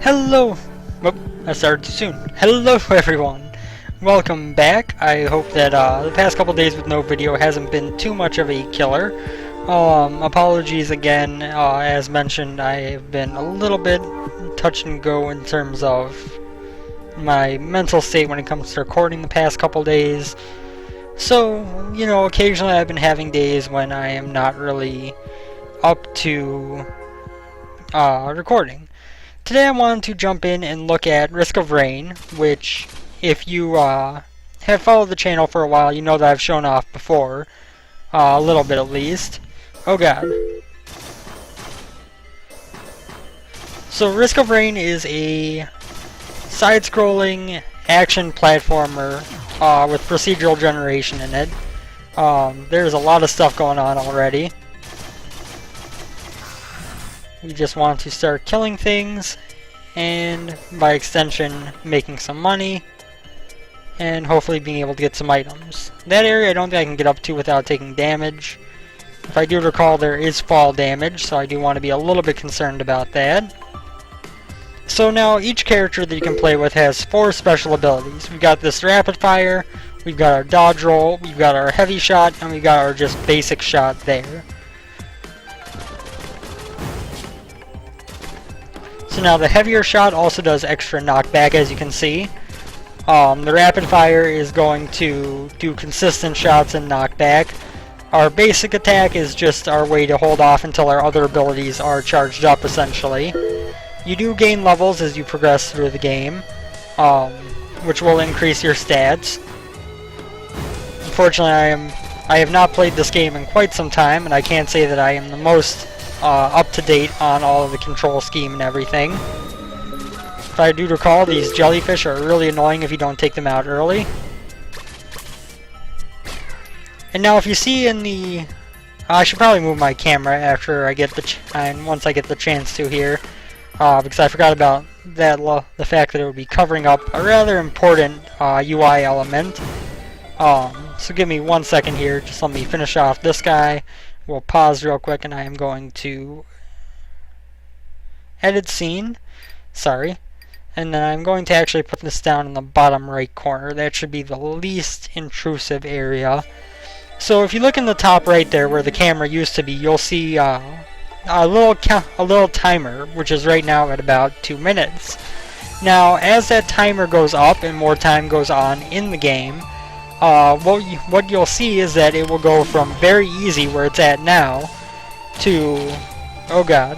Hello! Whoop, I started too soon. Hello everyone! Welcome back. I hope that the past couple days with no video hasn't been too much of a killer. Apologies again. As mentioned, I have been a little bit touch and go in terms of my mental state when it comes to recording the past couple days. So, you know, occasionally I've been having days when I am not really up to recording. Today I wanted to jump in and look at Risk of Rain, which, if you have followed the channel for a while, you know that I've shown off before. A little bit at least. Oh god. So Risk of Rain is a side-scrolling action platformer with procedural generation in it. There's a lot of stuff going on already. You just want to start killing things, and by extension, making some money, and hopefully being able to get some items. That area I don't think I can get up to without taking damage. If I do recall, there is fall damage, so I do want to be a little bit concerned about that. So now, each character that you can play with has 4 special abilities. We've got this rapid fire, we've got our dodge roll, we've got our heavy shot, and we've got our just basic shot there. So now the heavier shot also does extra knockback, as you can see. The rapid fire is going to do consistent shots and knockback. Our basic attack is just our way to hold off until our other abilities are charged up, essentially. You do gain levels as you progress through the game, which will increase your stats. Unfortunately, I have not played this game in quite some time, and I can't say that I am the most up to date on all of the control scheme and everything. If I do recall, these jellyfish are really annoying if you don't take them out early. And now if you see in the... I should probably move my camera after I get the once I get the chance to here, because I forgot about that the fact that it would be covering up a rather important UI element. So give me 1 second here, just let me finish off this guy. We'll pause real quick, and I am going to edit scene. Sorry. And then I'm going to actually put this down in the bottom right corner. That should be the least intrusive area. So if you look in the top right there where the camera used to be, you'll see a little timer, which is right now at about 2 minutes. Now, as that timer goes up and more time goes on in the game, what you'll see is that it will go from very easy, where it's at now, to... oh god.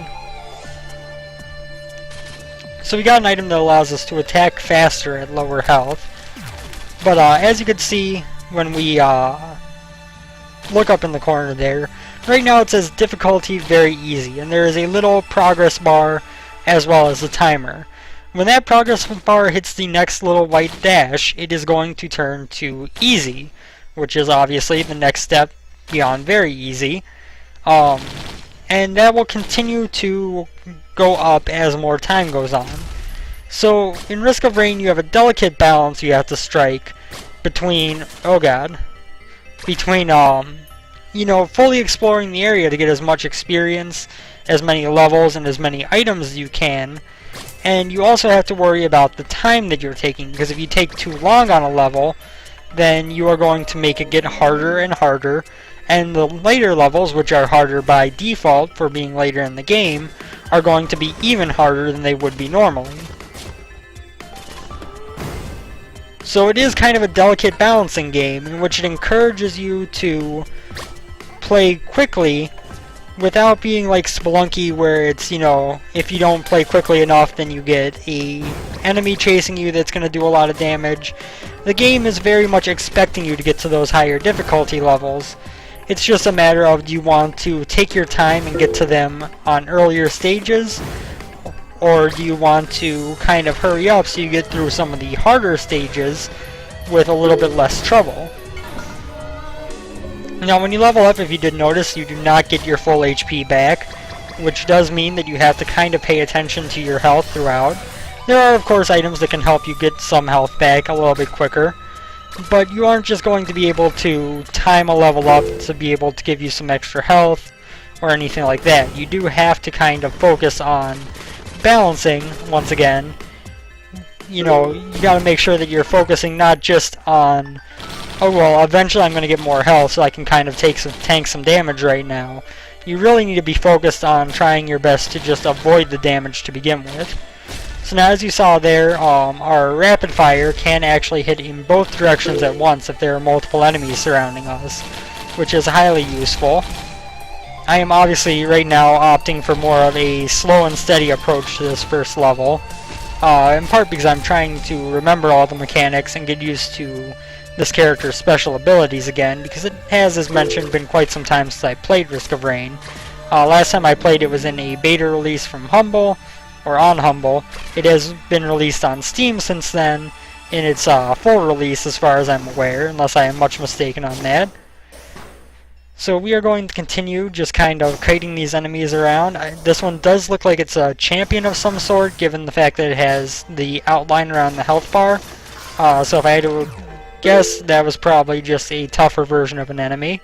So we got an item that allows us to attack faster at lower health. But as you can see, when we look up in the corner there, right now it says difficulty very easy, and there is a little progress bar as well as a timer. When that progress bar hits the next little white dash, it is going to turn to easy, which is obviously the next step beyond very easy. And that will continue to go up as more time goes on. So in Risk of Rain, you have a delicate balance you have to strike between, oh god, between you know, fully exploring the area to get as much experience, as many levels, and as many items as you can. And you also have to worry about the time that you're taking, because if you take too long on a level, then you are going to make it get harder and harder, and the later levels, which are harder by default for being later in the game, are going to be even harder than they would be normally. So it is kind of a delicate balancing game, in which it encourages you to play quickly without being like Spelunky, where it's, you know, if you don't play quickly enough, then you get a enemy chasing you that's going to do a lot of damage. The game is very much expecting you to get to those higher difficulty levels. It's just a matter of, do you want to take your time and get to them on earlier stages, or do you want to kind of hurry up so you get through some of the harder stages with a little bit less trouble. Now, when you level up, if you did notice, you do not get your full HP back, which does mean that you have to kind of pay attention to your health throughout. There are, of course, items that can help you get some health back a little bit quicker, but you aren't just going to be able to time a level up to be able to give you some extra health or anything like that. You do have to kind of focus on balancing, once again, you know, you gotta make sure that you're focusing not just on, oh well, eventually I'm gonna get more health so I can kind of tank some damage right now. You really need to be focused on trying your best to just avoid the damage to begin with. So now, as you saw there, our rapid fire can actually hit in both directions at once if there are multiple enemies surrounding us, which is highly useful. I am obviously right now opting for more of a slow and steady approach to this first level. In part because I'm trying to remember all the mechanics and get used to this character's special abilities again, because it has, as mentioned, been quite some time since I played Risk of Rain. Last time I played it was in a beta release from Humble, or on Humble. It has been released on Steam since then, in its full release as far as I'm aware, unless I am much mistaken on that. So we are going to continue just kind of kiting these enemies around. This one does look like it's a champion of some sort, given the fact that it has the outline around the health bar. So if I had to guess, that was probably just a tougher version of an enemy.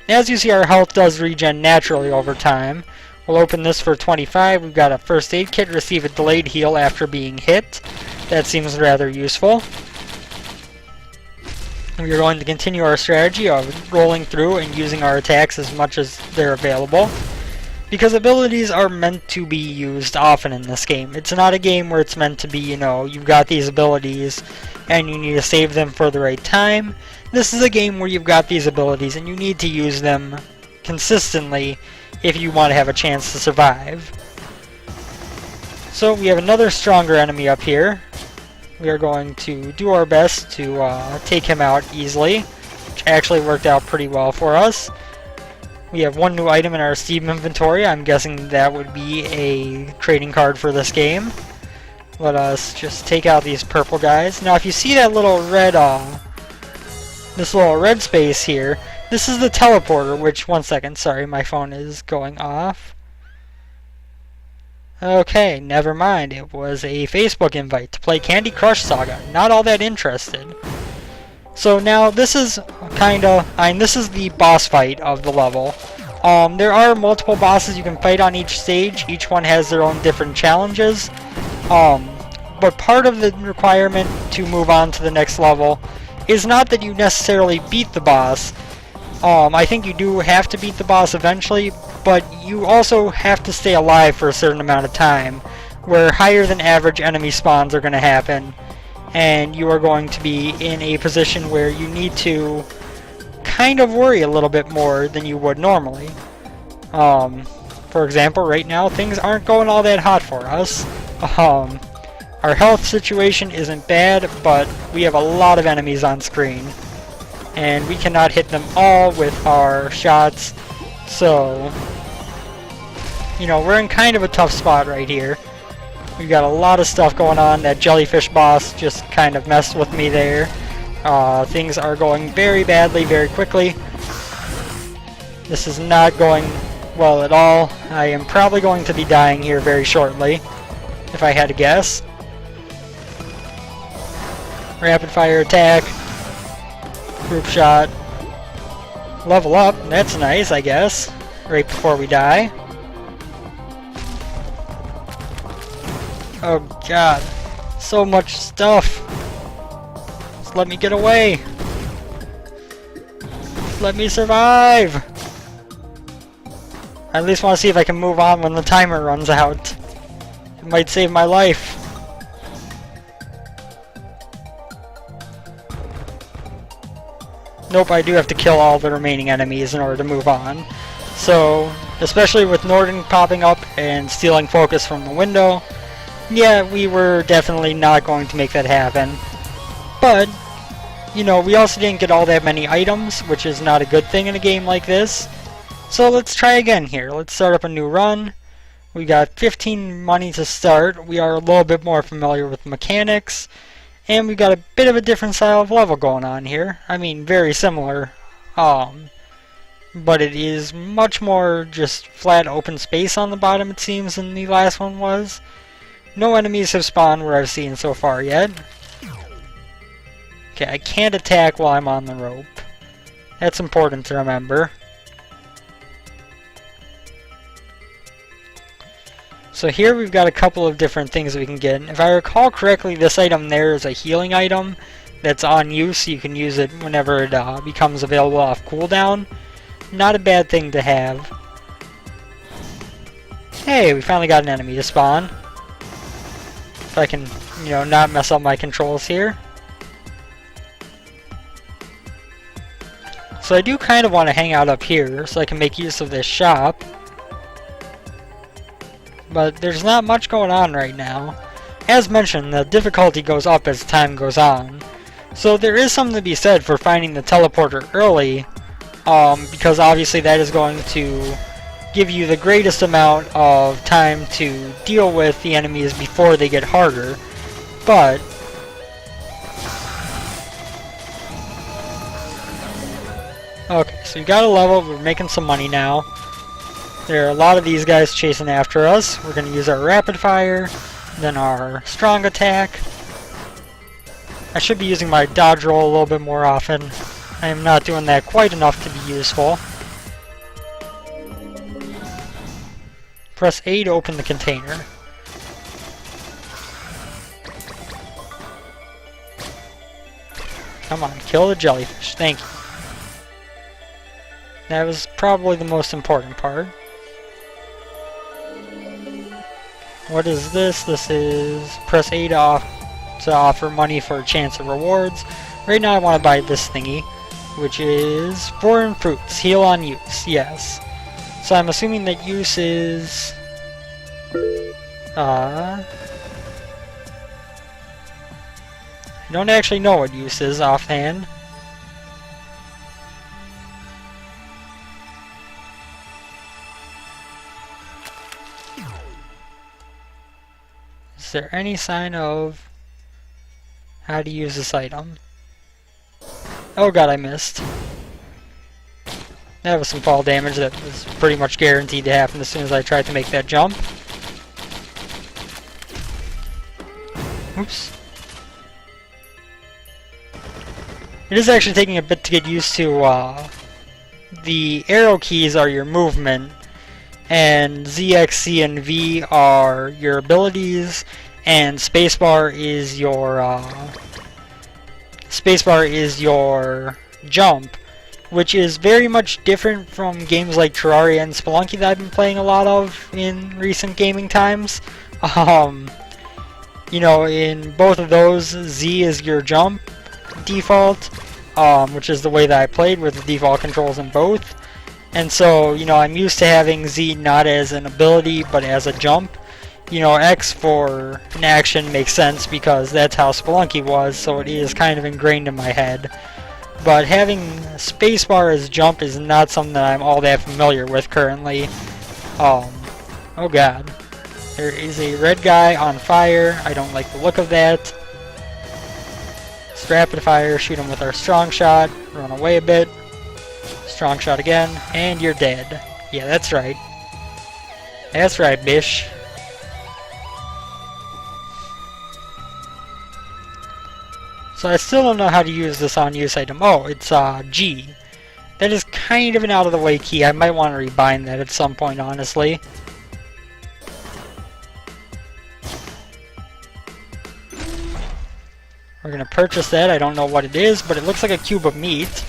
As you see, our health does regen naturally over time. We'll open this for 25. We've got a first aid kit, receive a delayed heal after being hit. That seems rather useful. We are going to continue our strategy of rolling through and using our attacks as much as they're available, because abilities are meant to be used often in this game. It's not a game where it's meant to be, you know, you've got these abilities and you need to save them for the right time. This is a game where you've got these abilities and you need to use them consistently if you want to have a chance to survive. So we have another stronger enemy up here. We are going to do our best to take him out easily, which actually worked out pretty well for us. We have one new item in our Steam inventory. I'm guessing that would be a trading card for this game. Let us just take out these purple guys. Now if you see that little red, this little red space here, this is the teleporter, which, one second, sorry, my phone is going off. Okay, never mind. It was a Facebook invite to play Candy Crush Saga. Not all that interested. So now this is this is the boss fight of the level. There are multiple bosses you can fight on each stage. Each one has their own different challenges. But part of the requirement to move on to the next level is not that you necessarily beat the boss. I think you do have to beat the boss eventually, but you also have to stay alive for a certain amount of time, where higher than average enemy spawns are going to happen, and you are going to be in a position where you need to kind of worry a little bit more than you would normally. For example, right now things aren't going all that hot for us. Our health situation isn't bad, but we have a lot of enemies on screen, and we cannot hit them all with our shots. So, you know, we're in kind of a tough spot right here. We've got a lot of stuff going on. That jellyfish boss just kind of messed with me there. Things are going very badly, very quickly. This is not going well at all. I am probably going to be dying here very shortly, if I had to guess. Rapid fire attack. Group shot. Level up, that's nice, I guess, right before we die. Oh god, so much stuff. Just let me get away. Just let me survive. I at least want to see if I can move on when the timer runs out. It might save my life. Nope, I do have to kill all the remaining enemies in order to move on. So, especially with Norden popping up and stealing focus from the window, yeah, we were definitely not going to make that happen. But, you know, we also didn't get all that many items, which is not a good thing in a game like this. So let's try again here. Let's start up a new run. We got 15 money to start. We are a little bit more familiar with mechanics. And we've got a bit of a different style of level going on here. I mean, very similar. But it is much more just flat open space on the bottom, it seems, than the last one was. No enemies have spawned where I've seen so far yet. Okay, I can't attack while I'm on the rope. That's important to remember. So here we've got a couple of different things we can get. If I recall correctly, this item there is a healing item that's on use. You can use it whenever it becomes available off cooldown. Not a bad thing to have. Hey, we finally got an enemy to spawn. If I can, you know, not mess up my controls here. So I do kind of want to hang out up here so I can make use of this shop. But there's not much going on right now. As mentioned, the difficulty goes up as time goes on. So there is something to be said for finding the teleporter early, because obviously that is going to give you the greatest amount of time to deal with the enemies before they get harder. But okay, so we got a level, we're making some money now. There are a lot of these guys chasing after us. We're going to use our rapid fire, then our strong attack. I should be using my dodge roll a little bit more often. I am not doing that quite enough to be useful. Press A to open the container. Come on, kill the jellyfish. Thank you. That was probably the most important part. What is this? This is press A to offer money for a chance of rewards. Right now I want to buy this thingy, which is foreign fruits. Heal on use. Yes. So I'm assuming that use is... I don't actually know what use is offhand. Is there any sign of how to use this item? Oh god, I missed. That was some fall damage that was pretty much guaranteed to happen as soon as I tried to make that jump. Oops. It is actually taking a bit to get used to, the arrow keys are your movement, and Z, X, C, and V are your abilities, and spacebar is your jump, which is very much different from games like Terraria and Spelunky that I've been playing a lot of in recent gaming times. You know, in both of those, Z is your jump default, which is the way that I played with the default controls in both. And so, you know, I'm used to having Z not as an ability, but as a jump. You know, X for an action makes sense because that's how Spelunky was, so it is kind of ingrained in my head. But having spacebar as jump is not something that I'm all that familiar with currently. Oh god. There is a red guy on fire. I don't like the look of that. Let's rapid fire, shoot him with our strong shot, run away a bit. Strong shot again, and you're dead. Yeah, that's right. That's right, bish. So I still don't know how to use this on use item. Oh, it's G. That is kind of an out of the way key. I might want to rebind that at some point, honestly. We're gonna purchase that. I don't know what it is, but it looks like a cube of meat.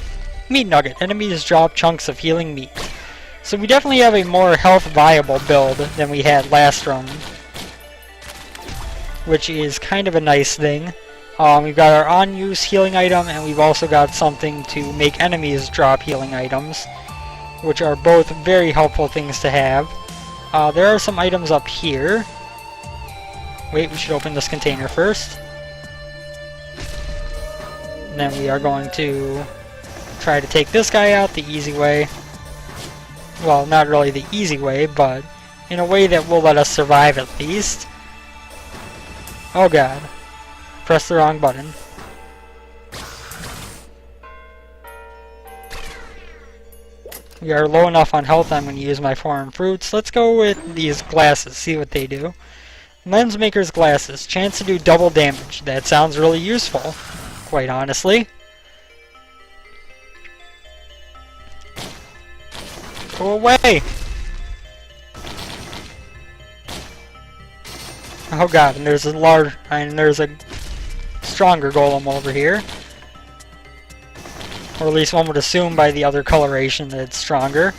Meat nugget. Enemies drop chunks of healing meat. So we definitely have a more health viable build than we had last run, which is kind of a nice thing. We've got our on-use healing item, and we've also got something to make enemies drop healing items, which are both very helpful things to have. There are some items up here. Wait, we should open this container first. And then we are going to try to take this guy out the easy way. Well, not really the easy way, but in a way that will let us survive at least. Oh god. Press the wrong button. We are low enough on health, I'm going to use my foreign fruits. Let's go with these glasses, see what they do. Lens Maker's glasses. Chance to do double damage. That sounds really useful, quite honestly. Go away! Oh god, and there's a stronger golem over here. Or at least one would assume by the other coloration that it's stronger.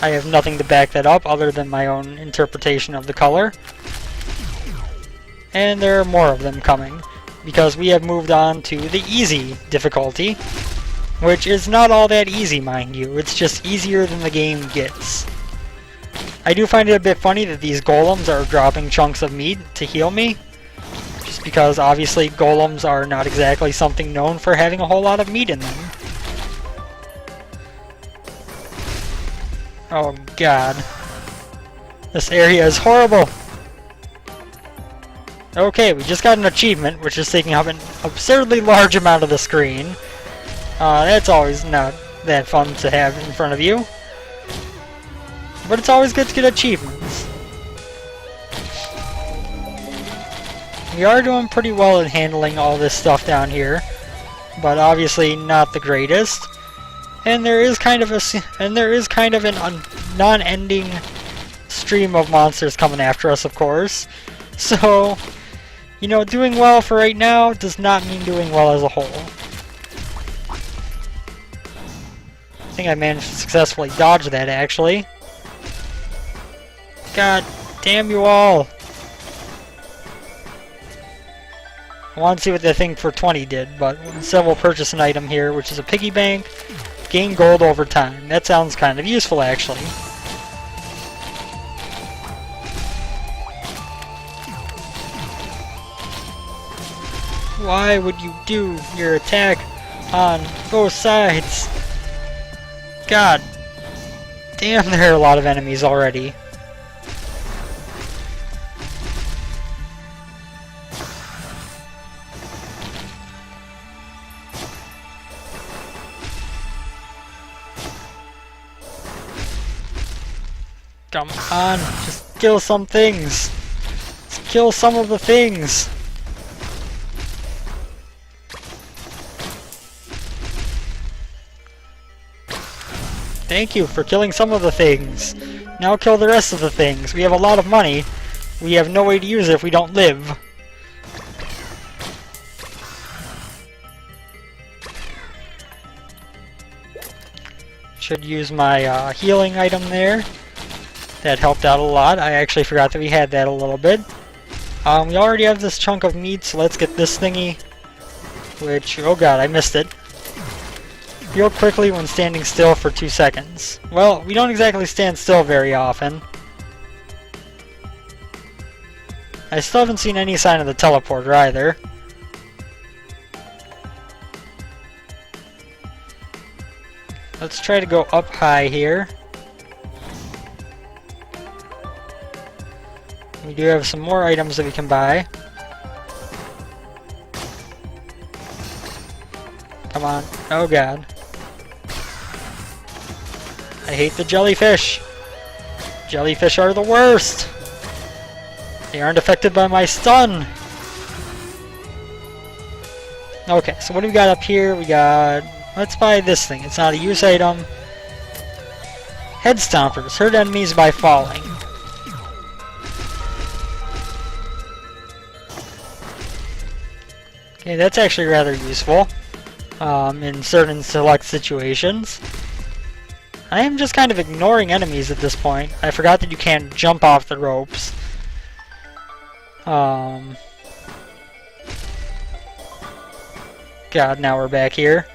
I have nothing to back that up other than my own interpretation of the color. And there are more of them coming, because we have moved on to the easy difficulty, which is not all that easy, mind you. It's just easier than the game gets. I do find it a bit funny that these golems are dropping chunks of meat to heal me, just because obviously golems are not exactly something known for having a whole lot of meat in them. Oh god. This area is horrible! Okay, we just got an achievement, which is taking up an absurdly large amount of the screen. That's always not that fun to have in front of you. But it's always good to get achievements. We are doing pretty well at handling all this stuff down here, but obviously not the greatest. And there is kind of an non-ending stream of monsters coming after us, of course. So, you know, doing well for right now does not mean doing well as a whole. I think I managed to successfully dodge that, actually. God damn you all! I want to see what the thing for 20 did, but instead we'll purchase an item here, which is a piggy bank. Gain gold over time. That sounds kind of useful, actually. Why would you do your attack on both sides? God damn, there are a lot of enemies already. Come on, just kill some things. Just kill some of the things. Thank you for killing some of the things. Now kill the rest of the things. We have a lot of money. We have no way to use it if we don't live. Should use my healing item there. That helped out a lot. I actually forgot that we had that a little bit. We already have this chunk of meat, so let's get this thingy. Which, oh god, I missed it. Heal quickly when standing still for 2 seconds. Well, we don't exactly stand still very often. I still haven't seen any sign of the teleporter either. Let's try to go up high here. We do have some more items that we can buy. Come on. Oh god. I hate the jellyfish. Jellyfish are the worst. They aren't affected by my stun. Okay, so what do we got up here? We got... Let's buy this thing. It's not a use item. Head Stompers. Hurt enemies by falling. Okay, that's actually rather useful. In certain select situations. I am just kind of ignoring enemies at this point. I forgot that you can't jump off the ropes. God, now we're back here.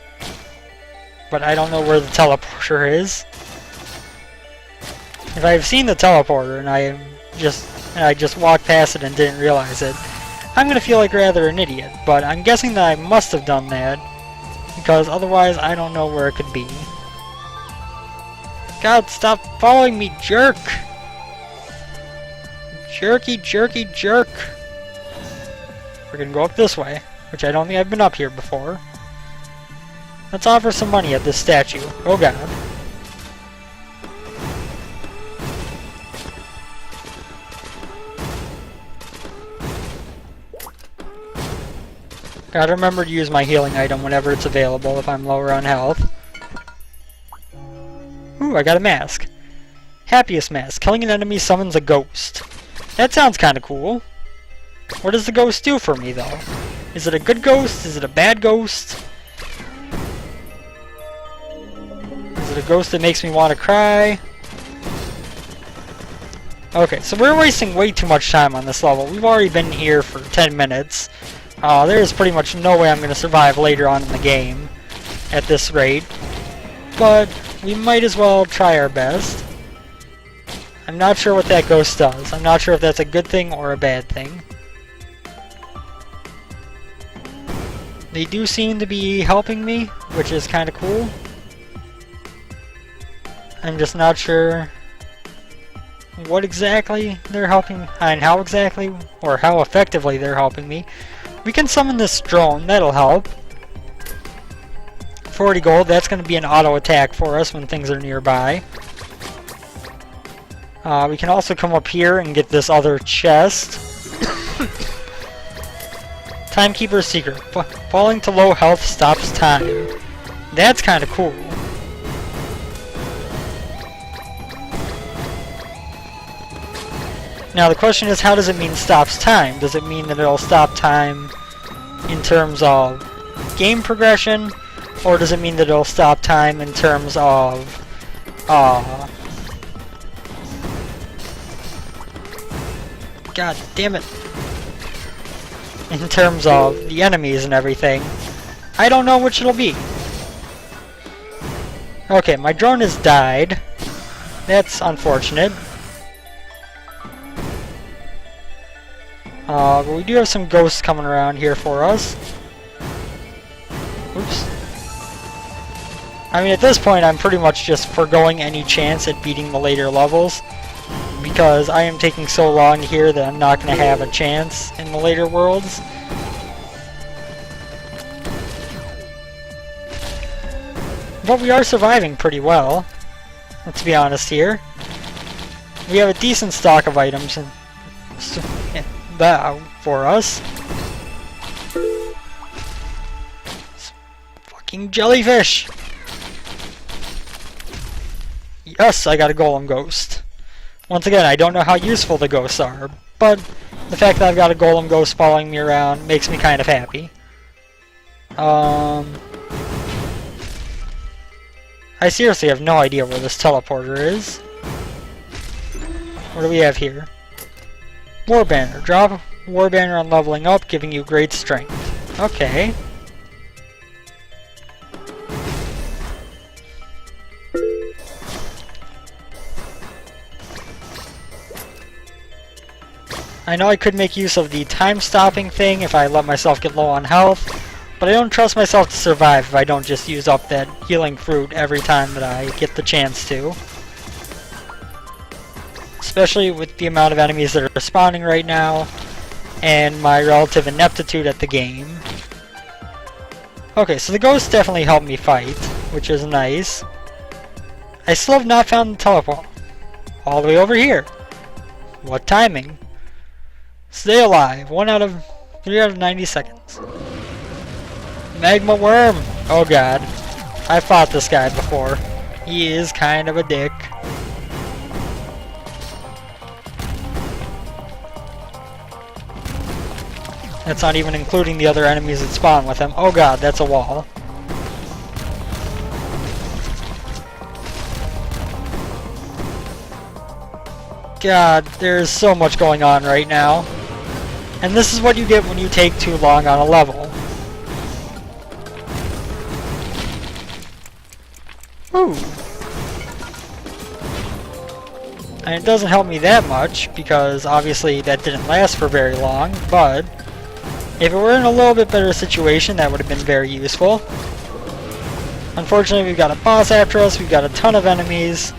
But I don't know where the teleporter is. If I've seen the teleporter and I just walked past it and didn't realize it, I'm gonna feel like rather an idiot. But I'm guessing that I must have done that, because otherwise I don't know where it could be. God, stop following me, jerk! Jerky, jerky, jerk! We're gonna go up this way, which I don't think I've been up here before. Let's offer some money at this statue. Oh god. Gotta remember to use my healing item whenever it's available if I'm lower on health. Ooh, I got a mask. Happiest mask. Killing an enemy summons a ghost. That sounds kinda cool. What does the ghost do for me, though? Is it a good ghost? Is it a bad ghost? Is it a ghost that makes me want to cry? Okay, so we're wasting way too much time on this level. We've already been here for 10 minutes. There's pretty much no way I'm going to survive later on in the game at this rate. But we might as well try our best. I'm not sure what that ghost does. I'm not sure if that's a good thing or a bad thing. They do seem to be helping me, which is kind of cool. I'm just not sure what exactly they're helping, and how exactly, or how effectively they're helping me. We can summon this drone, that'll help. 40 gold, that's going to be an auto attack for us when things are nearby. We can also come up here and get this other chest. Timekeeper's Secret. Falling to low health stops time. That's kind of cool. Now the question is, how does it mean stops time? Does it mean that it'll stop time in terms of game progression? Or does it mean that it'll stop time in terms of God damn it. In terms of the enemies and everything. I don't know which it'll be. Okay, my drone has died. That's unfortunate. But we do have some ghosts coming around here for us. Oops. I mean, at this point, I'm pretty much just foregoing any chance at beating the later levels, because I am taking so long here that I'm not going to have a chance in the later worlds. But we are surviving pretty well, let's be honest here. We have a decent stock of items for us. Fucking jellyfish! Yes, I got a golem ghost. Once again, I don't know how useful the ghosts are, but the fact that I've got a golem ghost following me around makes me kind of happy. I seriously have no idea where this teleporter is. What do we have here? War Banner. Drop War Banner on leveling up, giving you great strength. Okay. I know I could make use of the time-stopping thing if I let myself get low on health, but I don't trust myself to survive if I don't just use up that healing fruit every time that I get the chance to. Especially with the amount of enemies that are respawning right now, and my relative ineptitude at the game. Okay, so the ghosts definitely helped me fight, which is nice. I still have not found the teleport. All the way over here. What timing? Stay alive. 3 out of 90 seconds. Magma worm! Oh god. I fought this guy before. He is kind of a dick. That's not even including the other enemies that spawn with him. Oh god, that's a wall. God, there's so much going on right now. And this is what you get when you take too long on a level. Ooh. And it doesn't help me that much, because obviously that didn't last for very long, but if it were in a little bit better situation, that would have been very useful. Unfortunately, we've got a boss after us, we've got a ton of enemies,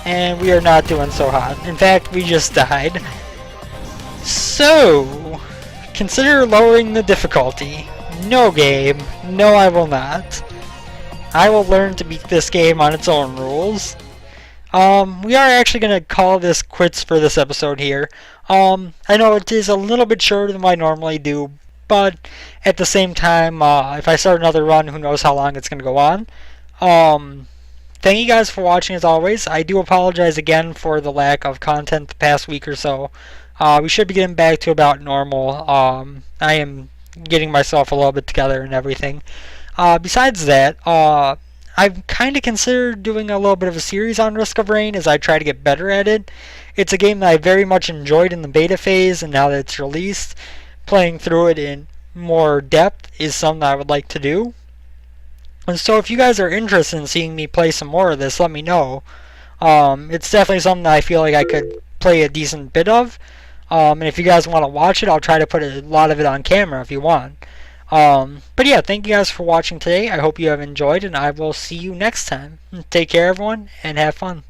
and we are not doing so hot. In fact, we just died. So, consider lowering the difficulty. No game. No, I will not. I will learn to beat this game on its own rules. We are actually going to call this quits for this episode here. I know it is a little bit shorter than I normally do, but at the same time, if I start another run, who knows how long it's going to go on. Thank you guys for watching as always. I do apologize again for the lack of content the past week or so. We should be getting back to about normal. I am getting myself a little bit together and everything. Besides that, I've kind of considered doing a little bit of a series on Risk of Rain as I try to get better at it. It's a game that I very much enjoyed in the beta phase, and now that it's released, playing through it in more depth is something I would like to do. And so if you guys are interested in seeing me play some more of this, let me know. It's definitely something that I feel like I could play a decent bit of. And if you guys want to watch it, I'll try to put a lot of it on camera if you want. But yeah, thank you guys for watching today. I hope you have enjoyed, and I will see you next time. Take care, everyone, and have fun.